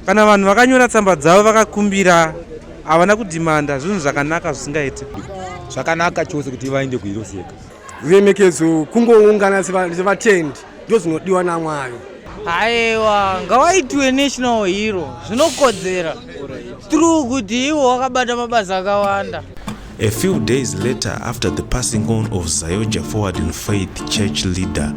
kana vanhu vakanyora tsamba dzavo vakakumbira havana kudhimanda zvinhu zvakanaka zvisingaiti. Zvakanaka chose kuti vaende kuHeroes yega. Ruremekedzo kungoungana sevatendi ndo zvinodiwa naMwari. Aiwa, ngawaitwe national hero zvinokodzera through kuti iwo wakabata mabasa akawanda. A few days later, after the passing on of Zayoja Forward in Faith church leader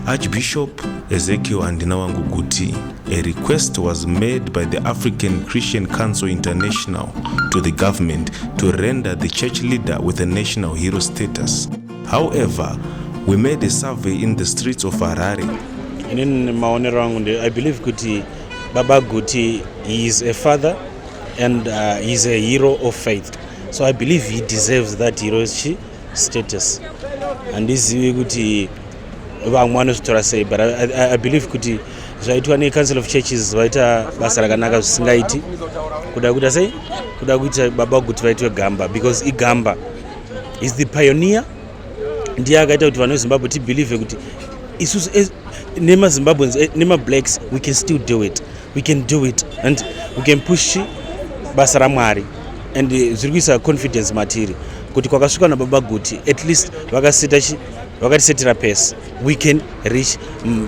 Archbishop Ezekiel and Guti, a request was made by the African Christian Council International to the government to render the church leader with a national hero status. However, we made a survey in the streets of Harare. In maonero angu, I believe Guti, Baba Guti, he is a father and he is a hero of faith. So I believe he deserves that hero status. And this is Guti. But I believe kuti zvaitwa neCouncil of Churches vaita basa rakanaka zvisingaiti kuda kuita Baba Guti vaitwe gamba, because igamba is the pioneer. Ndiye akaita kuti vanhu veZimbabwe tibelieve kuti isusu nemaZimbabweans nemablacks we can still do it, we can do it and we can push basa raMwari, and zviri kuisa confidence matiri kuti kwakasvika naBaba Guti at least vakatisetera pace, we can reach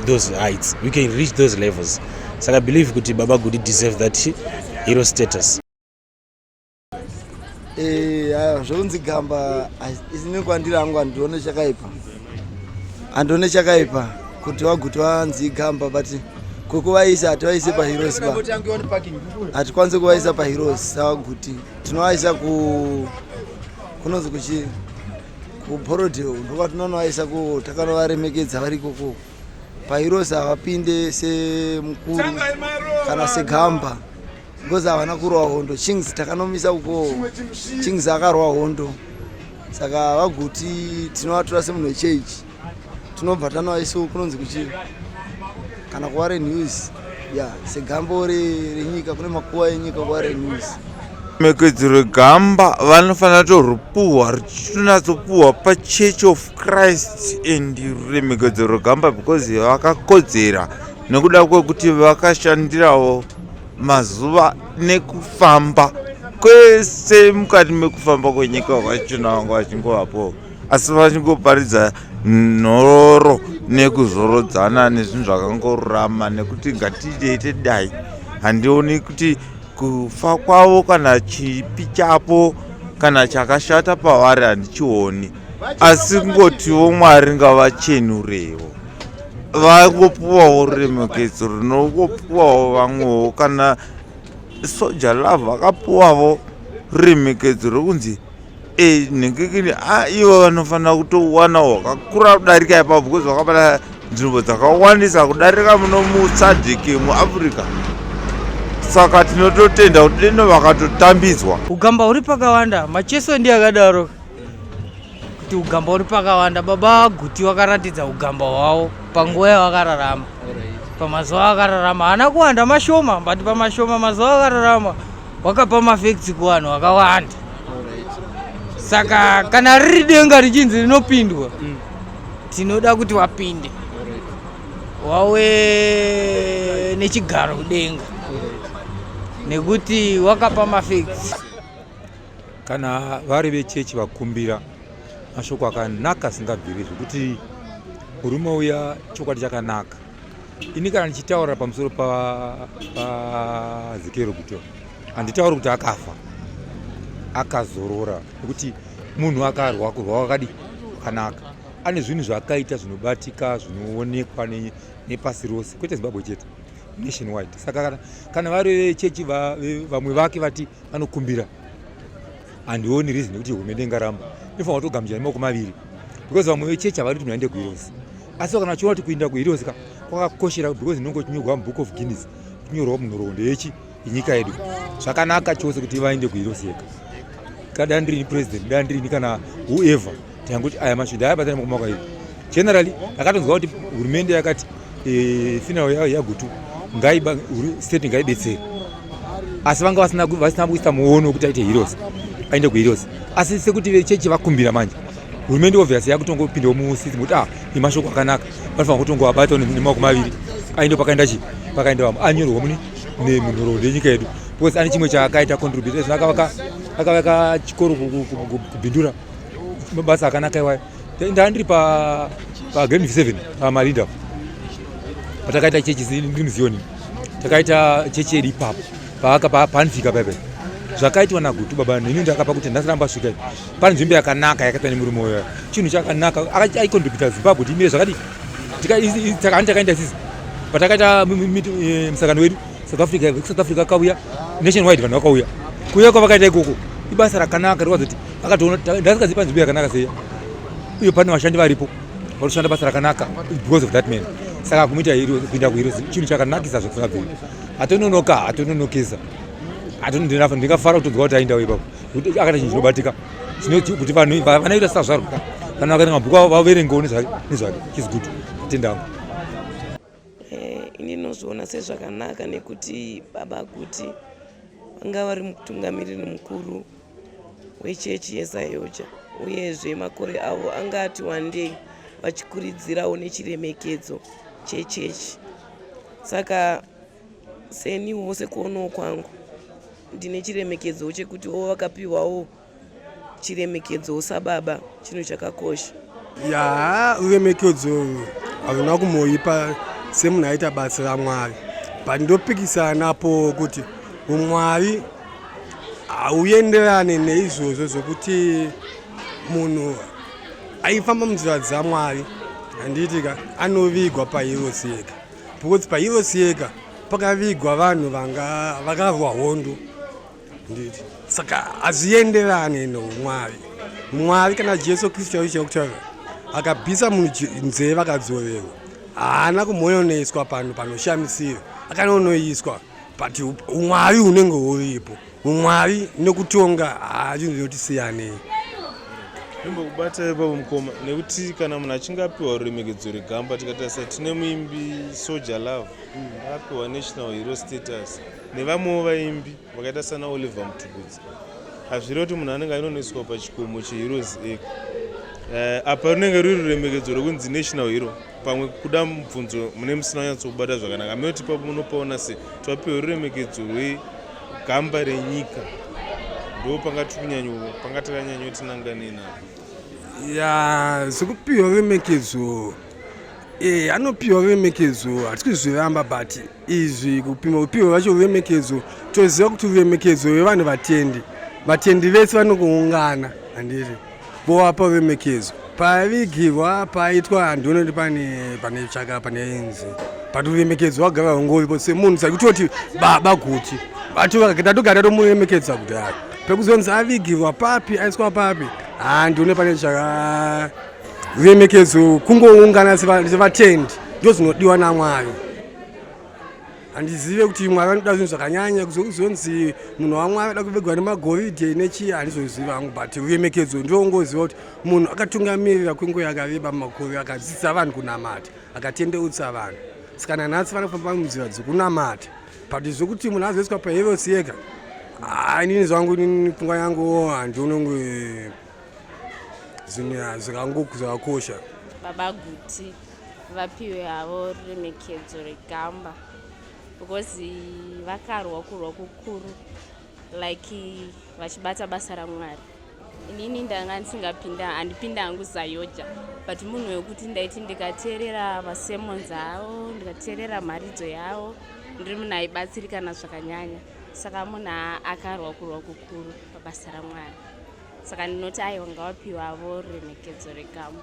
those heights, we can reach those levels. So I believe kuti Baba Guti deserve that hero status. Zvonzi gamba isine kwandira angu andione chakaipa kuti waGuti wanzi gamba, but kukuvaisa hativaise paHeroes ba, hatikwanise kuvaisa paHeroes sawaGuti, tinovaisa kunonzi kuchi kuPorodeo ndo tinonovaisa takanovaremekedza vari ikoko. PaHeroes havapinde semukuru kana segamba because havana kurwa hondo. Kings takanomisa uko, Kings akarwa hondo, saka vaGuti tinovatora semunhu wechechi, tinobva tanovaisa kunonzi kuchi kana kuva renews segamba renyika, kune makuva enyika kuva renews. Ruremekedzo rwegamba vanofanira kutorupuhwa ruchitonatsopuhwa paChurch of Christ, and ruremekedzo rwegamba because vakakodzera nekuda kwekuti vakashandirawo mazuva nekufamba kwese mukati mekufamba kwenyika kwachona vanga vachingovapo, asi vachingoparidza nhororo nekuzorodzana nezvinhu zvakangorurama, nekuti ngatiite dai. Handioni kuti kufa kwavo kana chipi chapo kana chakashata pavari handichioni, asi ngotiwo Mwari ngavachenurewo, vangopuwawo ruremekedzo runongopuwawo vamwewo. Kana Soja Love vakapuwawo ruremekedzo rokunzi nhengekini ivo vanofanira kutowana hwakakura kudarika ipapo, because vakabata nzvimbo dzakawandisa kudarika muno muSADC muAfrica. Saka tinototenda kuti deno vakatotambidzwa. Ugamba uri pakawanda, macheso ndiye akadaro kuti ugamba uri pakawanda. Baba Guti wakaratidza ugamba hwavo panguva yavakararama, pamazuva akararama hana kuwanda mashoma, but pamashoma mazuva akararama wakapa mafacts kuvanhu vakawanda. Saka kana riri denga richinzi rinopindwa, tinoda kuti wapinde wawe nechigaro kudenga, nekuti wakapa mafacts. Kana vari vechechi vakumbira mashoko akanaka singabviri zvekuti murume uya chokwadi chakanaka. Ini kana ndichitaura pamusoro paEzekiel Guti, handitauri kuti akafa, akazorora, nekuti munhu akarwa kurwa wakadi kanaka. Ane zvinhu zvakaita zvinobatika zvinoonekwa nepasi rose, kwete Zimbabwe chete, nationwide. Saka kana vari vechechi vamwe vake vati vanokumbira, handioni reason kuti hurumende ingaramba. Inofanira kutogamuchira nemaoko maviri, because vamwe vechechi havari kuti muende kuHeroes, asi kana vachiona kuti kuenda kuHeroes kwakakoshera, because inongo chinyorwa muBook of Guinness, chinyorwa munhoroondo yenyika yedu. Zvakanaka chose kuti vaende kuHeroes yega. Kada ndirini president, kada ndirini kana whoever, tanguti aya mashuda ayabatana mumaoko edu. Generally akatonzwa kuti hurumende yakati funeral yaGuti state ngaibetsere, asi vanga vasina kuisa muono kuti aite Heroes, aende kuHeroes. Asi sekuti vechechi vakumbira manje, hurumende obviously yakutongopindawo musystem kuti imashoko akanaka, vanofanira kutongowabata nemaoko maviri, aende pakaenda vamwe, anyorwa muni nemunhoroondo yenyika yedu because ane chimwe chaakaita contribute akavaka chikoro kubhindura mabasa akanaka iwayo. Ndandiri pagrade 7 pamalinda patakaita chechi ndiri Zioni, takaita chechi yedu ipapo paanifika pepe zvakaitwa naGuti baba nini ndakapa kuti ndasaramba svika pane nzvimbo yakanaka yakaita nemurume uyo chinhu chakanaka aikontributa Zimbabwe kuti imire zvakadii takaenda sisi patakaita musangano wedu South Africa akauya nationwide vanhu vakauya kuuya kwavakaita ikoko ibasa rakanaka rikazoti akatoona ndasingazipa nzvimbo yakanaka sei uye pane vashandi varipo varikushanda basa rakanaka because of that man saka kumuita kuinda kuHeroes chinhu chakanakisa zvekuzvabviri hatononokesa ndingafara kutonzwa kuti aindawo ipapo akaita chinhu chinobatika kuti vanhu vanoita sazvaruka kana vakaita mabhuku avo vaverengewo nezvake chizigutu tendangu. Ini ndinozviona sezvakanaka nekuti baba Guti vanga vari mutungamiriri mukuru wechechi yeZayoja uyezve makore avo angati wandei vachikuridzirawo nechiremekedzo chechechi. Saka seniwo sekuonawo kwangu ndine chiremekedzo chekuti vakapiwawo chiremekedzo sababa, chinhu chakakosha. Uremekedzo havana kumoipa semunhu aita basa raMwari, but ndopikisanapo kuti umwari hauenderane neizvozvo zvokuti munhu aifamba munzira dzaMwari handiitika anovigwa paHeroes yega, because paHeroes yega pakavigwa vanhu vanga vakarwa hondo nditi, saka hazvienderane neumwari. Mwari kana Jesu Kristu chakutaura akabvisa munhu nzeve akadzorerwa, haana kumhoyoneswa panhu panoshamisira, akanonoiswa but umwari hunenge huripo. Umwari nekutonga haazvinotisiyanei. Ndimbokubata ipapo mukoma nekuti kana munhu achinge apiwa ruremekedzo regamba tikatarisa tine muimbi Soldier Love akapiwa national hero status nevamwewo vaimbi vakaita sana Oliver Mtukudzi. Hazviri kuti munhu anenge ainonoiswa pachikomo cheHeroes ega. Apa runenge ruri ruremekedzo rokunzi national hero pamwe kuda mubvunzo mune musina kunyatsokubata zvakanaka mekuti ipapo munopaona se twapiwa ruremekedzo rwegamba renyika ndo pangatakanyanya tinangane napo. Zvekupiwa ruremekedzo anopiwa ruremekedzo hatisi kuzviramba, but izvi kupiwa vacho ruremekedzo toziva kuti ruremekedzo rwevanhu vatendi vese vanokuungana handiti vovapa ruremekedzo pavigirwa paitwa handionoti pane chaka pane inzi, but ruremekedzo wagara hungoripo semunhu sakutoti baba Guti tatogara tomuremekedza kudhara pekuzonzi avigirwa papi aiswa papi handione pane chaka. Ruremekedzo kungoungana sevatendi ndo zvinodiwa naMwari. Handizive kuti Mwari anoda zvinhu zvakanyanya kuzonzi munhu waMwari ada kuvigwa nemagoridhe nechii handizoziva hangu, but ruremekedzo ndongoziva kuti munhu akatungamirira kwenguva yakareba makore akadzidzisa vanhu kunamata akatendeutsa vanhu, saka nanhasi vanofamba munzira dzokunamata, but zvokuti munhu azoiswa paHeroes yega inini zvangu pfungwa yangu handionongwe zvinhu zvakakosha. Baba Guti vapiwe havo ruremekedzo regamba because vakarwa kurwa kukuru like vachibata basa raMwari. Inini ndanga handipinda hangu Zayoja, but munhu wekuti ndaiti ndikateerera masermons avo ndikateerera mharidzo yavo ndiri munhu aibatsirikana zvakanyanya, saka munhu akarwa kurwa kukuru pabasa raMwari, saka ndinoti aiwa ngavapiwa havo ruremekedzo regamba.